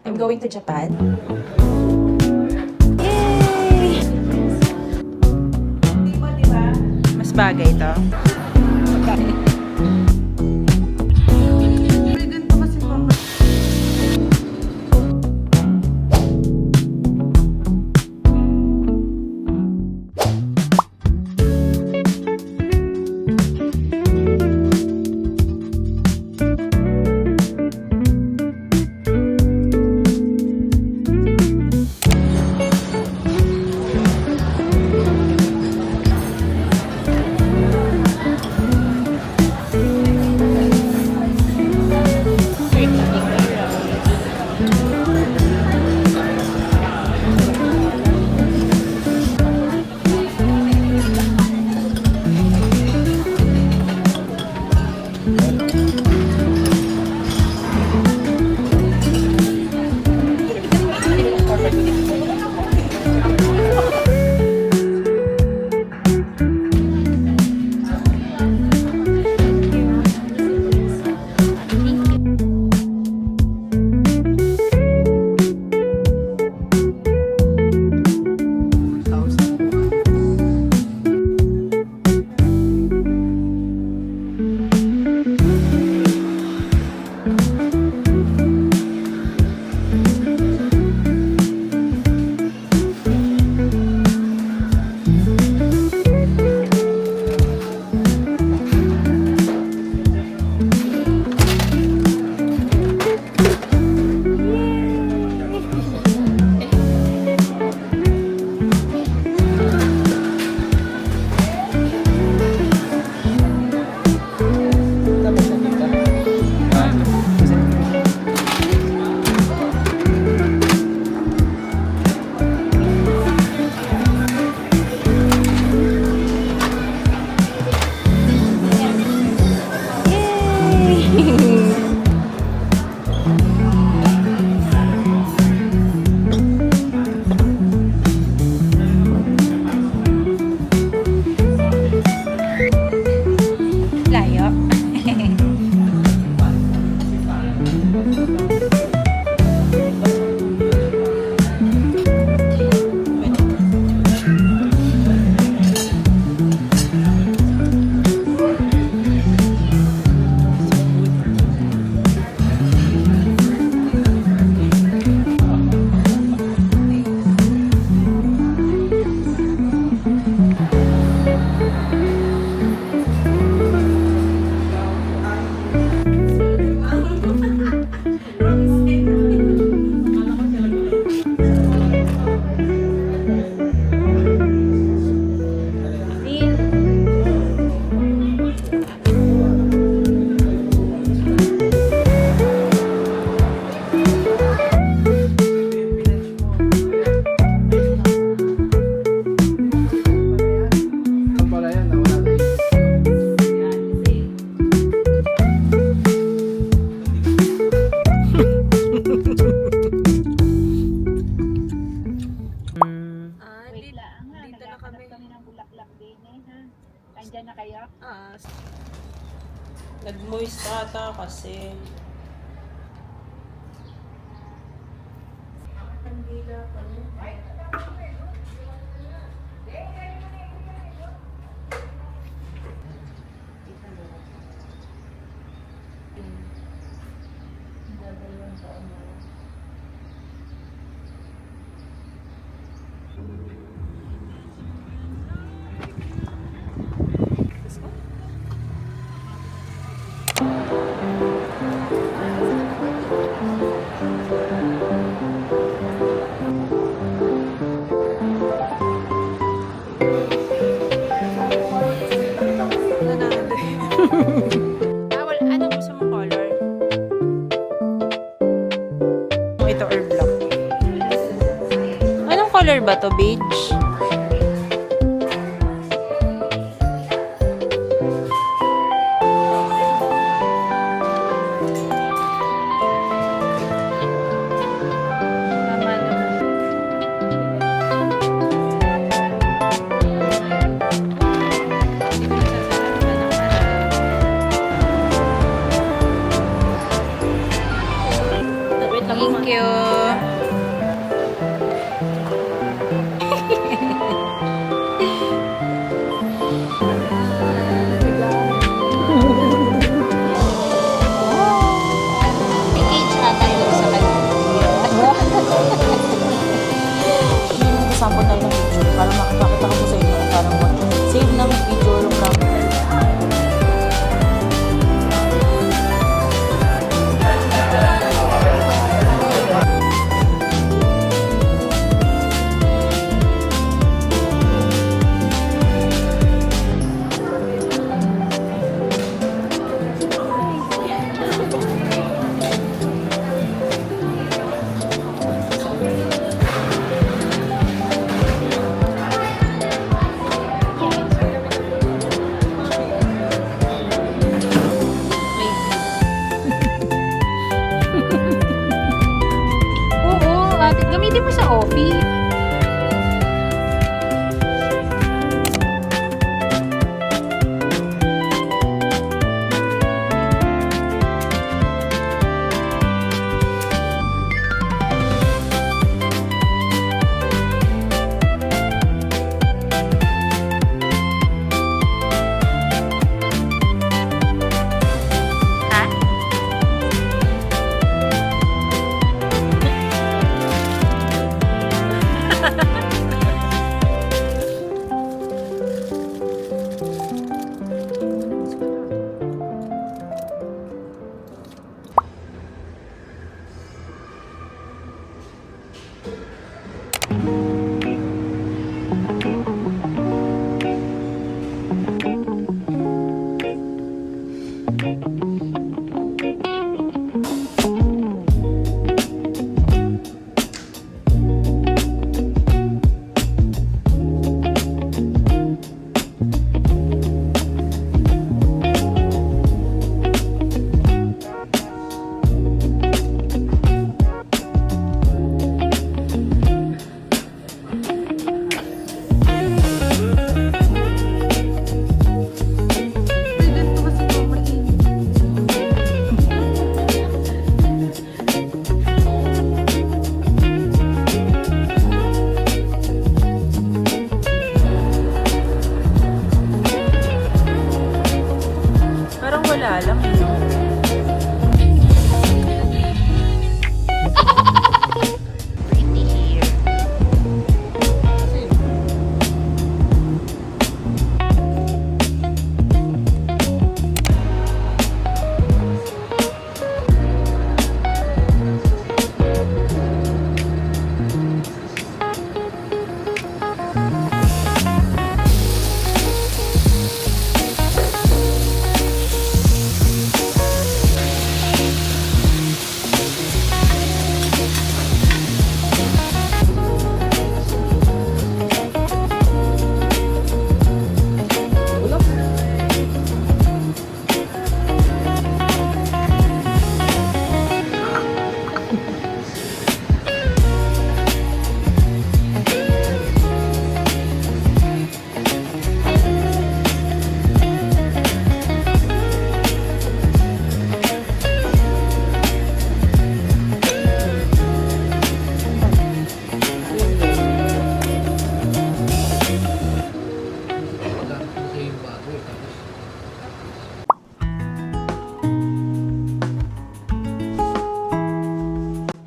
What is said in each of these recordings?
I'm going to Japan. Mas bagay ito. Layo. Dito na kami ng bulaklak din ha. Andiyan na kayo? Nag-moist ata kasi. Anong gusto mong color? Ito or black? Anong color ba to? Beige? Thank you. natin. Gamitin mo sa office. Parang wala lang, no? Pretty here.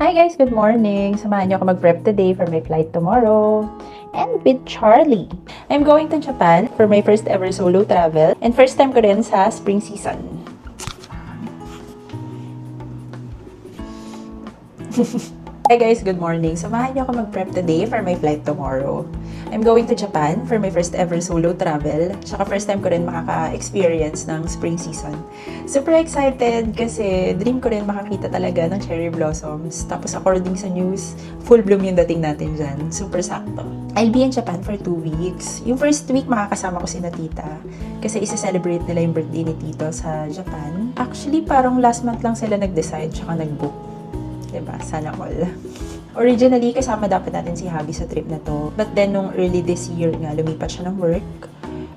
Hi guys, good morning! Samahan niyo ako mag-prep today for my flight tomorrow. And with Charlie. I'm going to Japan for my first ever solo travel and first time ko rin sa spring season. Hi guys, good morning! Samahan niyo ako mag-prep today for my flight tomorrow. I'm going to Japan for my first ever solo travel. Tsaka first time ko rin makaka-experience ng spring season. Super excited kasi dream ko rin makakita talaga ng cherry blossoms. Tapos according sa news, full bloom yung dating natin dyan. Super sakto. I'll be in Japan for 2 weeks. Yung first week makakasama ko si Tita kasi isa-celebrate nila yung birthday ni Tito sa Japan. Actually, parang last month lang sila nag-decide tsaka nag-book. Diba? Sana all. Originally, kasama dapat natin si Javi sa trip na to. But then, nung early this year nga, lumipat siya ng work.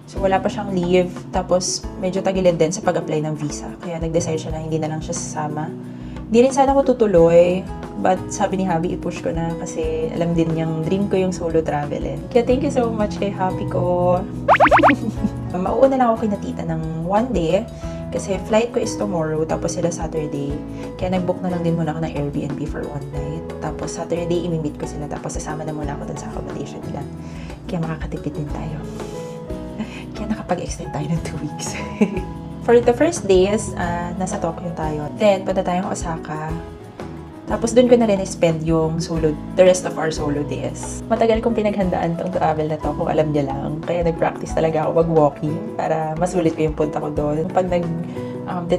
So, wala pa siyang leave. Tapos, medyo tagilid din sa pag-apply ng visa. Kaya nag-decide siya na hindi na lang siya sasama. Hindi rin sana ako tutuloy. But sabi ni Javi, i-push ko na kasi alam din niyang dream ko yung solo travel eh. Kaya thank you so much kay Javi ko. Mauuna lang ako kay Tita ng 1 day. Kasi flight ko is tomorrow, tapos sila Saturday. Kaya nag-book na lang din muna ako ng Airbnb for 1 night. Tapos Saturday, imi-meet ko sila. Tapos sasama na muna ako dun sa accommodation nila. Kaya makakatipid din tayo. Kaya nakapag-extend tayo ng 2 weeks. For the first days, nasa Tokyo tayo. Then, punta tayong Osaka. Tapos dun ko na rin spend yung the rest of our solo days. Matagal kong pinaghandaan tong travel na to kung alam niya lang. Kaya nag-practice talaga ako mag-walking para masulit ko yung punta ko doon. Pag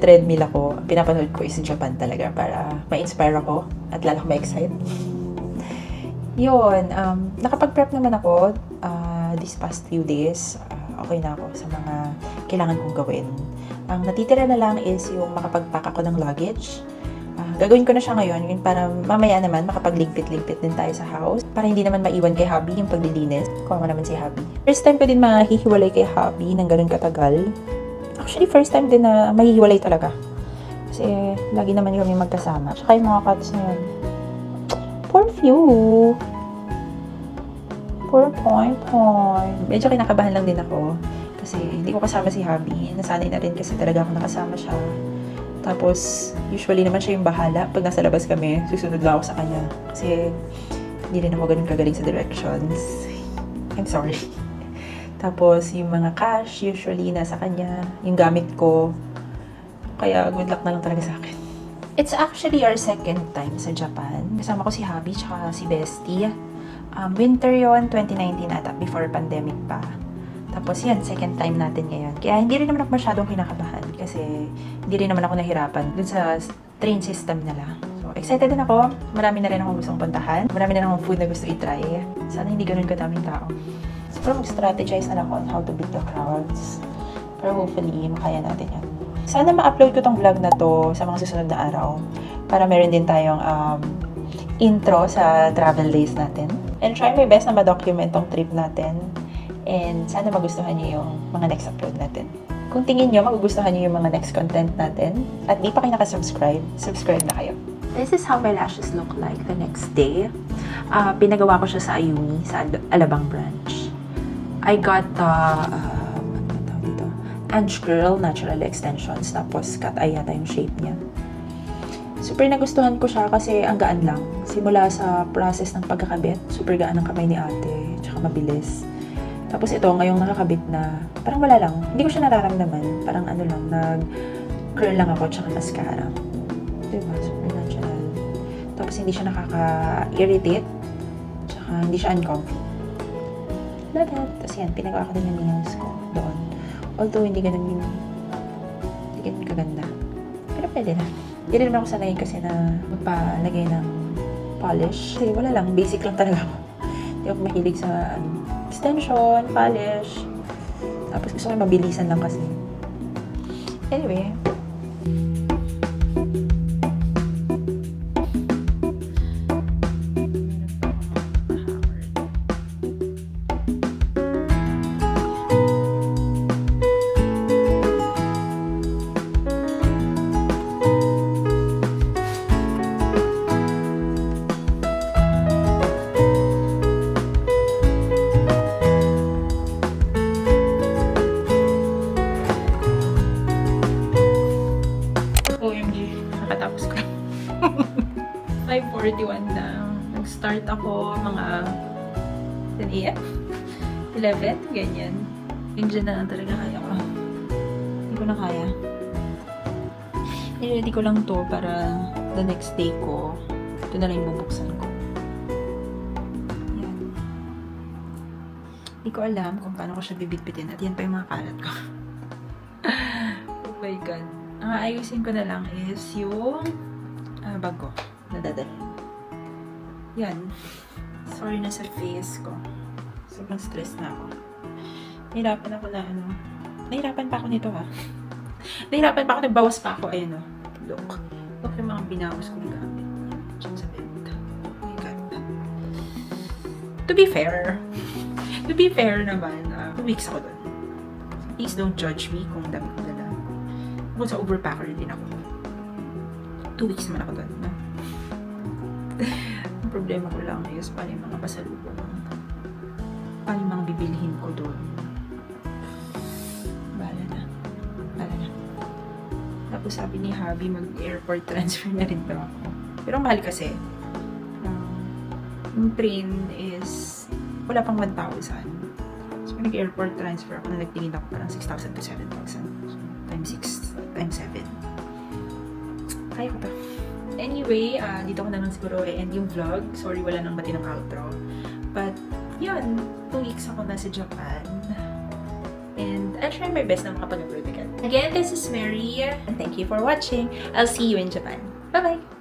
treadmill ako, pinapanood ko is Japan talaga para ma-inspire ako at lalo ma-excite. Yun, nakapag-prep naman ako these past few days. Okay na ako sa mga kailangan kong gawin. Ang natitira na lang is yung makapag-pack ako ng luggage. gagawin ko na siya ngayon yun para mamaya naman makapagligpit-ligpit din tayo sa house. Para hindi naman maiwan kay hubby yung paglilinis. Kuha mo naman si hubby. First time ko din mahihiwalay kay hubby ng ganun katagal. Actually, first time din na mahihiwalay talaga. Kasi lagi naman kami magkasama. Tsaka yung mga cats na yun. Poor few. Poor point. Medyo kinakabahan lang din ako. Kasi hindi ko kasama si hubby. Nasanay na rin kasi talaga ako nakasama siya. Tapos, usually naman siya yung bahala. Pag nasa labas kami, susunod lang ako sa kanya. Kasi, hindi rin ako ganun kagaling sa directions. I'm sorry. Tapos, yung mga cash, usually nasa kanya. Yung gamit ko. Kaya, good luck na lang talaga sa akin. It's actually our second time sa Japan. Kasama ko si hubby, tsaka si Bestie. Winter yon 2019 ata, before pandemic pa. Tapos yan, second time natin ngayon. Kaya hindi rin naman ako masyadong kinakabahan kasi hindi rin naman ako nahirapan dun sa train system nila. So, excited din ako. Marami na rin akong gustong puntahan. Marami na rin akong food na gusto i-try. Sana hindi ganun kadaming tao. Siguro mag-strategize na lang ako on how to beat the crowds. Pero hopefully, makaya natin yan. Sana ma-upload ko tong vlog na to sa mga susunod na araw. Para meron din tayong intro sa travel days natin. And try my best na ma-document tong trip natin. And sana magustuhan niyo yung mga next upload natin. Kung tingin niyo, magugustuhan niyo yung mga next content natin, at di pa kayo nakasubscribe, subscribe na kayo. This is how my lashes look like the next day. Pinagawa ko siya sa Ayumi, sa Alabang branch. I got the, Ange Girl Natural Extensions, tapos cut eye yata yung shape niya. Super nagustuhan ko siya kasi ang gaan lang. Simula sa process ng pagkakabit, super gaan ang kamay ni ate, tsaka mabilis. Tapos ito, ngayong nakakabit na, parang wala lang. Hindi ko siya nararamdaman. Parang ano lang, nag-curl lang ako tsaka mascara. Diba? Super natural. Tapos hindi siya nakaka-irritate. Tsaka hindi siya uncomfy. Love it. Tapos yan, pinagawa ko din yung nails ko doon. Although hindi ganun kaganda. Pero pwede na. Hindi rin ako sanay kasi na magpalagay ng polish. Kasi wala lang, basic lang talaga ako. Hindi ako mahilig sa extension, polish. Tapos gusto ko mabilisan lang kasi. Anyway. Nakatapos ko. 5:41 na. Nag-start ako mga 10 a.m. 11, ganyan. Yung na lang talaga kaya ko. Hindi ko na kaya. Niready ko lang to para the next day ko. Ito na lang yung bubuksan ko. Yan. Hindi ko alam kung paano ko siya bibitbitin. At yan pa yung mga kalat ko. Oh my God. Ang aayusin ko na lang is yung bag ko. Nadadala. Yan. Sorry na sa face ko. Sobrang stress na ako. Nahirapan ako na Nahirapan pa ako nito ha. Nahirapan pa ako. Nagbawas pa ako. Ayun o. Look. Look yung mga binawas ko na gamit. Diyan sa bed. Oh my God. To be fair naman, 2 weeks ako doon. Please don't judge me kung dami ko dala. Ako sa overpacker din ako. 2 weeks naman ako doon. No? Ang problema ko lang is paano yung mga pasalubong. Paano yung mga bibilihin ko doon. Bahala na. Tapos sabi ni hubby, mag-airport transfer na rin daw ako. Pero ang mahal kasi. Yung train is wala pang 1,000. So nag-airport transfer ako na nagtingin ako parang 6,000 to 7,000. So, times 6, times 7. Kaya ko pa. Anyway, dito ko na lang siguro i-end yung vlog. Sorry, wala nang matinong outro. But, yun. 2 weeks ako na sa Japan. And I'll try my best na makapag-upload again. Again, this is Mary. And thank you for watching. I'll see you in Japan. Bye-bye!